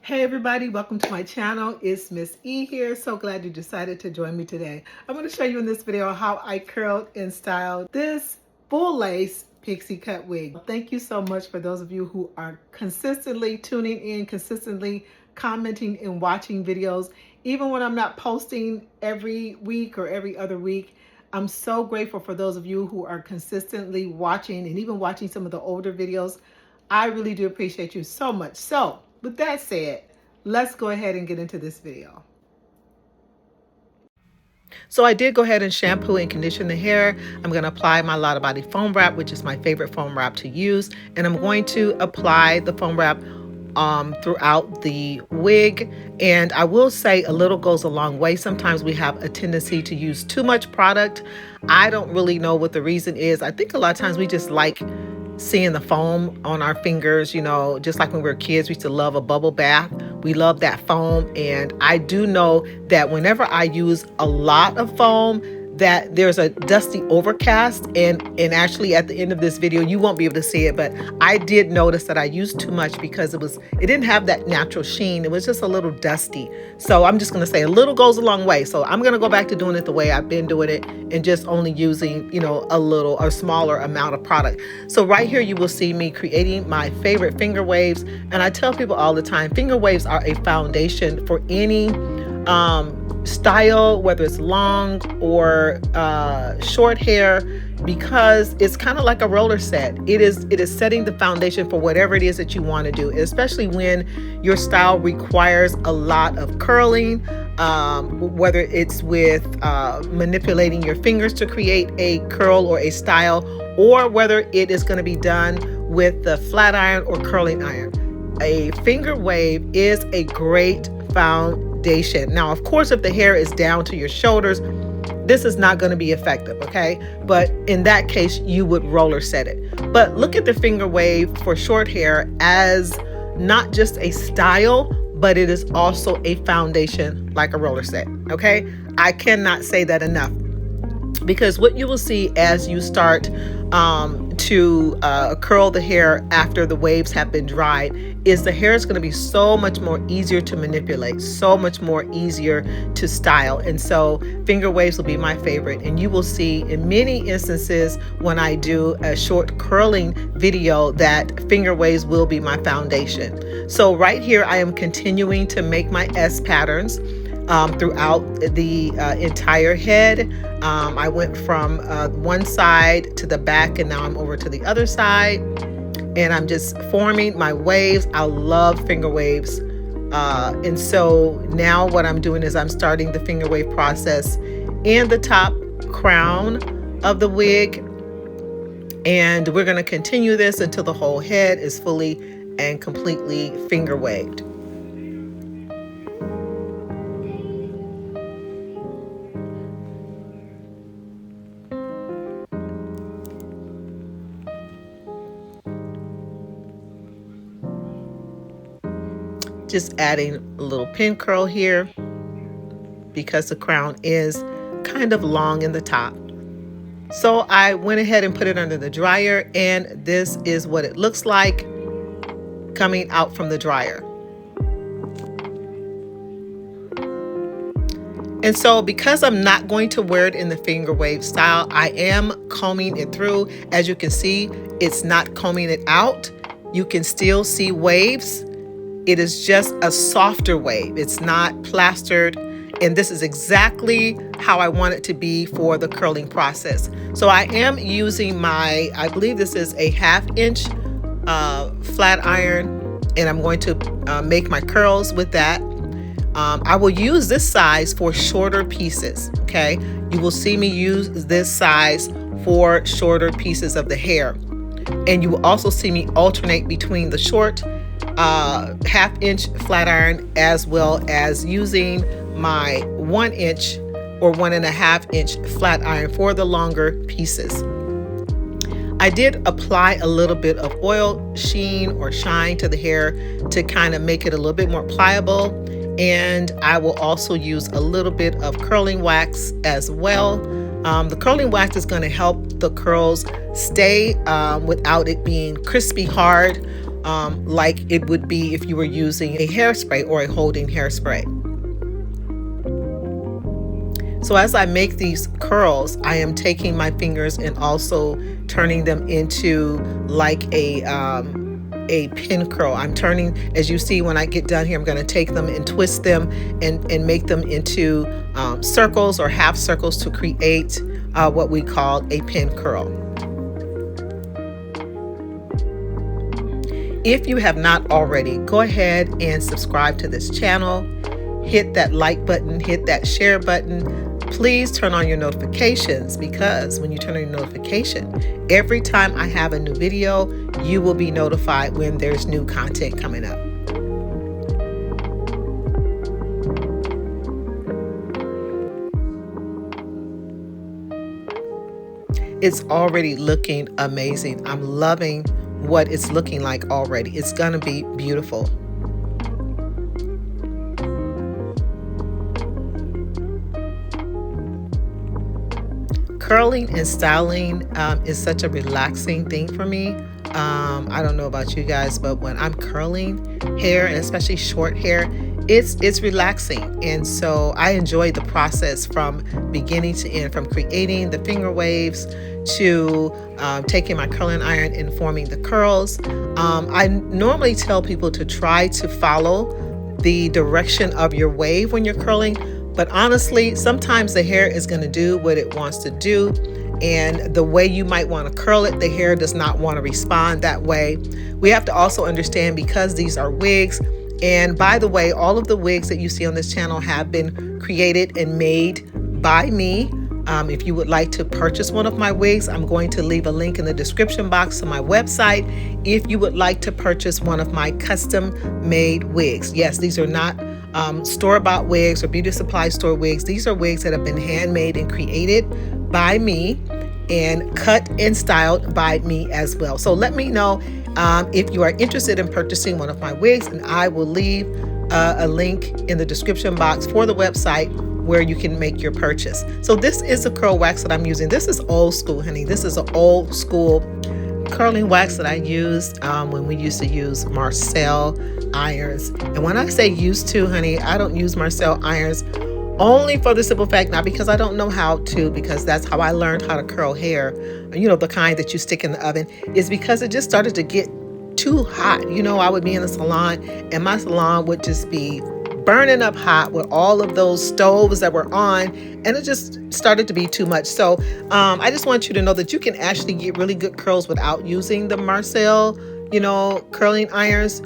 Hey everybody, welcome to my channel. It's Ms.E here. So glad you decided to join me today. I'm going to show you in this video how I curled and styled this full lace pixie cut wig. Thank you so much for those of you who are consistently tuning in, consistently commenting and watching videos. Even when I'm not posting every week or every other week, I'm so grateful for those of you who are consistently watching and even watching some of the older videos. I really do appreciate you so much. So with that said, let's go ahead and get into this video. So I did go ahead and shampoo and condition the hair. I'm going to apply my Lotta Body foam wrap, which is my favorite foam wrap to use. And I'm going to apply the foam wrap throughout the wig. And I will say a little goes a long way. Sometimes we have a tendency to use too much product. I don't really know what the reason is. I think a lot of times we just like seeing the foam on our fingers, you know, just like when we were kids, we used to love a bubble bath. We love that foam. And I do know that whenever I use a lot of foam, that there's a dusty overcast, and actually at the end of this video you won't be able to see it, but I did notice that I used too much because it didn't have that natural sheen. It was just a little dusty. So I'm just going to say a little goes a long way. So I'm going to go back to doing it the way I've been doing it and just only using, you know, a smaller amount of product. So right here you will see me creating my favorite finger waves, and I tell people all the time, finger waves are a foundation for any style, whether it's long or short hair, because it's kind of like a roller set. It is setting the foundation for whatever it is that you want to do, especially when your style requires a lot of curling, whether it's with manipulating your fingers to create a curl or a style, or whether it is going to be done with the flat iron or curling iron. A finger wave is a great foundation. Now, of course, if the hair is down to your shoulders, this is not going to be effective, okay? But in that case, you would roller set it. But look at the finger wave for short hair as not just a style, but it is also a foundation like a roller set, okay? I cannot say that enough, because what you will see as you start to curl the hair after the waves have been dried is the hair is going to be so much more easier to manipulate, so much more easier to style. And so finger waves will be my favorite. And you will see in many instances when I do a short curling video that finger waves will be my foundation. So right here I am continuing to make my S patterns throughout the entire head. I went from one side to the back, and now I'm over to the other side, and I'm just forming my waves. I love finger waves, and so now what I'm doing is I'm starting the finger wave process in the top crown of the wig, and we're going to continue this until the whole head is fully and completely finger waved. Just adding a little pin curl here because the crown is kind of long in the top. So I went ahead and put it under the dryer, and this is what it looks like coming out from the dryer. And so because I'm not going to wear it in the finger wave style, I am combing it through. As you can see, it's not combing it out. You can still see waves. It is just a softer wave. It's not plastered. And this is exactly how I want it to be for the curling process. So I am using I believe this is a 1/2 inch flat iron, and I'm going to make my curls with that. I will use this size for shorter pieces, okay? You will see me use this size for shorter pieces of the hair. And you will also see me alternate between the short 1/2 inch flat iron as well as using my 1 inch or 1.5 inch flat iron for the longer pieces. I did apply a little bit of oil sheen or shine to the hair to kind of make it a little bit more pliable. And I will also use a little bit of curling wax as well. The curling wax is going to help the curls stay without it being crispy hard like it would be if you were using a hairspray or a holding hairspray. So as I make these curls, I am taking my fingers and also turning them into like a pin curl. I'm turning, as you see when I get done here, I'm going to take them and twist them and make them into circles or half circles to create what we call a pin curl. If you have not already, go ahead and subscribe to this channel. Hit that like button, hit that share button. Please turn on your notifications, because when you turn on your notification, every time I have a new video, you will be notified when there's new content coming up. It's already looking amazing. I'm loving what it's looking like already. It's gonna be beautiful. Curling and styling is such a relaxing thing for me. I don't know about you guys, but when I'm curling hair, and especially short hair, it's relaxing. And so I enjoy the process from beginning to end, from creating the finger waves to taking my curling iron and forming the curls. I normally tell people to try to follow the direction of your wave when you're curling. But honestly, sometimes the hair is going to do what it wants to do. And the way you might want to curl it, the hair does not want to respond that way. We have to also understand, because these are wigs. And by the way, all of the wigs that you see on this channel have been created and made by me. If you would like to purchase one of my wigs, I'm going to leave a link in the description box to my website if you would like to purchase one of my custom made wigs. Yes, these are not store-bought wigs or beauty supply store wigs. These are wigs that have been handmade and created by me and cut and styled by me as well. So let me know if you are interested in purchasing one of my wigs, and I will leave a link in the description box for the website where you can make your purchase. So this is the curl wax that I'm using. This is old school, honey. This is an old school curling wax that I used when we used to use Marcel irons. And when I say used to, honey, I don't use Marcel irons only for the simple fact, not because I don't know how to, because that's how I learned how to curl hair, you know, the kind that you stick in the oven, is because it just started to get too hot. You know, I would be in the salon and my salon would just be burning up hot with all of those stoves that were on, and it just started to be too much. So I just want you to know that you can actually get really good curls without using the Marcel, you know, curling irons.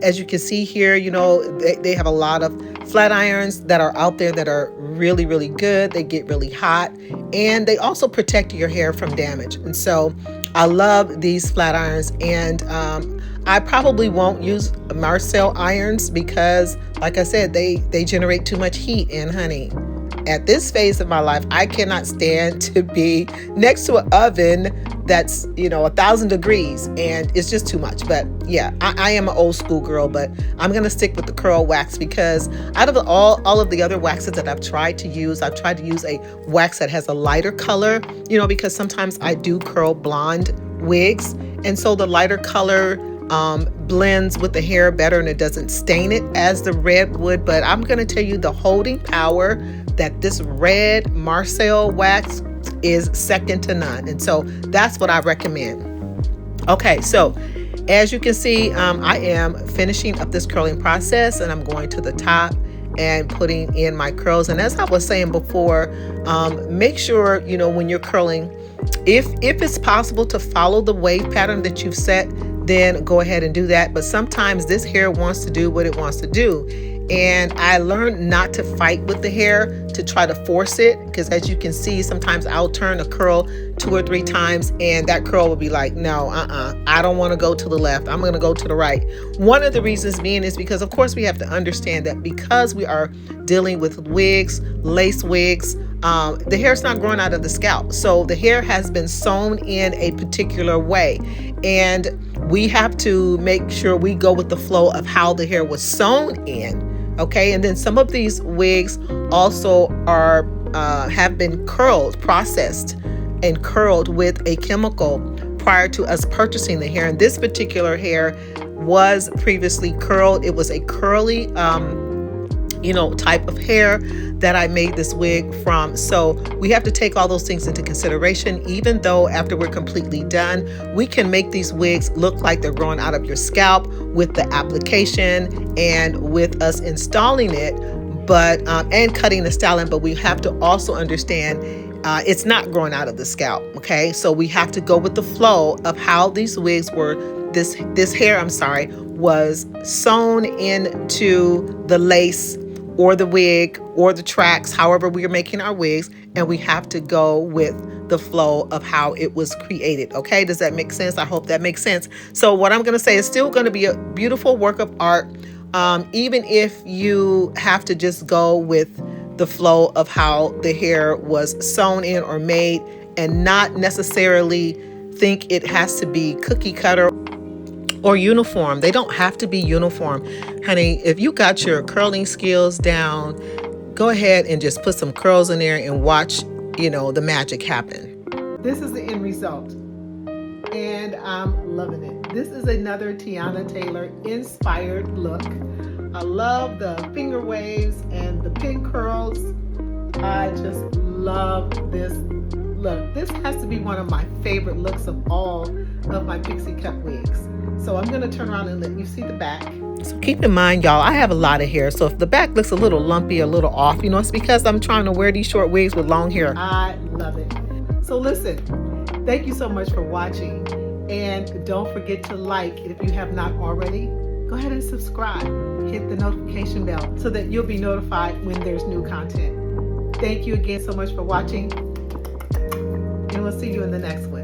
As you can see here, you know, they have a lot of flat irons that are out there that are really, really good. They get really hot, and they also protect your hair from damage. And so I love these flat irons, and I probably won't use Marcel irons because, like I said, they generate too much heat. And honey, at this phase of my life, I cannot stand to be next to an oven that's, you know, 1,000 degrees, and it's just too much. But yeah, I am an old school girl, but I'm gonna stick with the curl wax, because out of all of the other waxes that I've tried to use a wax that has a lighter color, you know, because sometimes I do curl blonde wigs, and so the lighter color blends with the hair better, and it doesn't stain it as the red would. But I'm going to tell you, the holding power that this red Marcel wax is second to none, and so that's what I recommend. Okay, so as you can see, I am finishing up this curling process, and I'm going to the top and putting in my curls. And as I was saying before, make sure, you know, when you're curling, if it's possible to follow the wave pattern that you've set, then go ahead and do that. But sometimes this hair wants to do what it wants to do. And I learned not to fight with the hair, to try to force it, because as you can see, sometimes I'll turn a curl 2 or 3 times and that curl will be like, no, I don't want to go to the left. I'm going to go to the right. One of the reasons being is because, of course, we have to understand that because we are dealing with wigs, lace wigs, the hair's not growing out of the scalp. So the hair has been sewn in a particular way, and we have to make sure we go with the flow of how the hair was sewn in. Okay, and then some of these wigs also are have been processed and curled with a chemical prior to us purchasing the hair. And this particular hair was previously curled. It was a curly type of hair that I made this wig from. So we have to take all those things into consideration. Even though after we're completely done, we can make these wigs look like they're growing out of your scalp with the application and with us installing it, but and cutting the styling. But we have to also understand it's not growing out of the scalp. Okay, so we have to go with the flow of how these wigs were. This hair, was sewn into the lace or the wig or the tracks, however we are making our wigs, and we have to go with the flow of how it was created. Okay, does that make sense? I hope that makes sense. So what I'm going to say is still going to be a beautiful work of art, even if you have to just go with the flow of how the hair was sewn in or made, and not necessarily think it has to be cookie cutter or uniform. They don't have to be uniform. Honey, if you got your curling skills down, go ahead and just put some curls in there and watch, the magic happen. This is the end result, and I'm loving it. This is another Teyana Taylor inspired look. I love the finger waves and the pin curls. I just love this look. This has to be one of my favorite looks of all of my Pixie cut wigs. So I'm going to turn around and let you see the back. So keep in mind, y'all, I have a lot of hair. So if the back looks a little lumpy, a little off, it's because I'm trying to wear these short wigs with long hair. I love it. So listen, thank you so much for watching. And don't forget to like it if you have not already. Go ahead and subscribe. Hit the notification bell so that you'll be notified when there's new content. Thank you again so much for watching. And we'll see you in the next one.